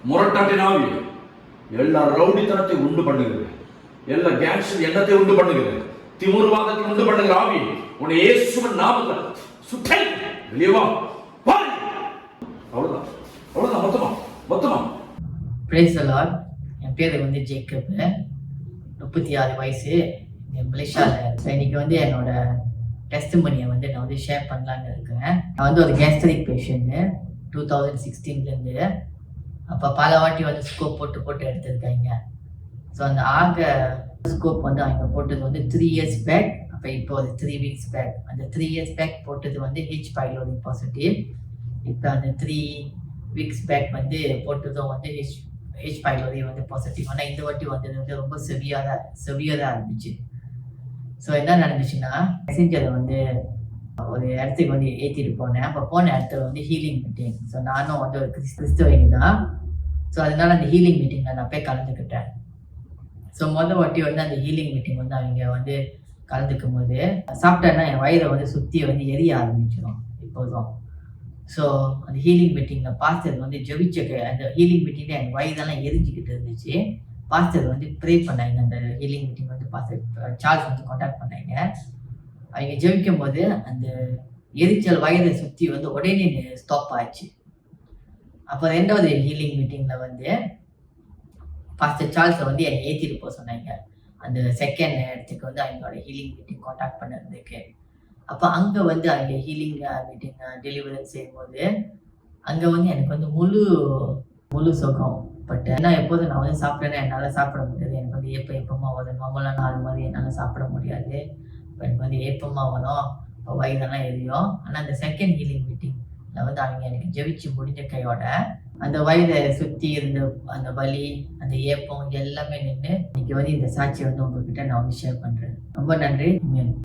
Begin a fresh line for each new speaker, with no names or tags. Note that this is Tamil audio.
முரட்டாட்டின் ஆவி எல்லா ரவுடித்தனத்தை உண்டு பண்ணுகிறது, எல்லா கேங்ஸ்டர் எண்ணத்தை உண்டு பண்ணுகிறது, திமுருவாதத்தை உண்டு பண்ணுகிற ஆவி உன்னை இயேசுவின் நாமத்தில் சுட்டை வெளியே வா. அவ்வளவுதான் அவ்வளவுதான், மொத்தமா மொத்தமா.
Praise the Lord. என் பேர் வந்து ஜேக்கப், 36 வயசு, மலேசியாவில். இன்னைக்கு என்னோட டெஸ்டிமனியை நான் ஷேர் பண்ணலான்னு இருக்கேன். நான் ஒரு கேஸ்ட்ரிக் பேஷண்ட்டு 2016 அப்போ பல வாட்டி ஸ்கோப் போட்டு எடுத்திருக்காங்க. ஸோ அந்த ஸ்கோப் அவங்க போட்டது 3 years பேக். அப்போ இப்போ 3 weeks பேக். அந்த 3 years பேக் போட்டது H pylori பாசிட்டிவ். இப்போ அந்த 3 weeks பேக் போட்டதும் H pylori பாசிட்டிவ். ஆனால் இந்த வாட்டி ரொம்ப செவியராக இருந்துச்சு. ஸோ என்ன நடந்துச்சுன்னா, மெசேஞ்சரை ஒரு இடத்துக்கு ஏற்றிட்டு போனேன். அப்போ போன இடத்துல ஹீலிங் மீட்டிங். ஸோ நானும் ஒரு கிறிஸ்தவங்க தான். ஸோ அதனால அந்த ஹீலிங் மீட்டிங்கில் நான் போய் கலந்துக்கிட்டேன். ஸோ மொதல் வாட்டி அந்த ஹீலிங் மீட்டிங் அவங்க கலந்துக்கும் போது சாப்பிட்டேன்னா என் வயிறை சுற்றி எரிய ஆரம்பிச்சிடும் இப்போதும். ஸோ அந்த ஹீலிங் மீட்டிங்கில் பாஸ்டர் ஜெபிச்ச அந்த ஹீலிங் மீட்டிங்கில் என் வயிறெல்லாம் எரிஞ்சிக்கிட்டு இருந்துச்சு. பாஸ்டர் ப்ரே பண்ணாங்க. அந்த healing meeting pastor Charles contact பண்ணாங்க. அவங்க ஜெபிக்கும் போது அந்த எரிச்சல் வயிறை சுற்றி உடனே ஸ்டாப் ஆச்சு. அப்போ 2வது ஹீலிங் மீட்டிங்கில் பாஸ்டர் சார்ல்ஸை என்னை ஏற்றிட்டு போக சொன்னாங்க. அந்த செகண்ட் இடத்துக்கு அவங்களோட ஹீலிங் மீட்டிங் காண்டாக்ட் பண்ணதுக்கு. அப்போ அங்கே அவங்க ஹீலிங் மீட்டிங் டெலிவரி செய்யும்போது அங்கே எனக்கு முழு சுகம். பட் ஏன்னா எப்போதும் நான் சாப்பிட்டேன்னா என்னால் சாப்பிட முடியாது. எனக்கு ஏப்பமாக வரும். நார்மலாக நாள் மாதிரி என்னால் சாப்பிட முடியாது. இப்போ எனக்கு ஏப்பமாக வரும். இப்போ வயிறெல்லாம் எரியும். ஆனால் அந்த செகண்ட் ஹீலிங் மீட்டிங்கில் அவங்க எனக்கு ஜெபிச்சு முடிஞ்ச கையோட அந்த வயிறை சுற்றி இருந்த அந்த வலி, அந்த ஏப்பம் எல்லாமே நின்று இன்னைக்கு இந்த சாட்சியை உங்ககிட்ட நான் ஷேர் பண்ணுறேன். ரொம்ப நன்றி.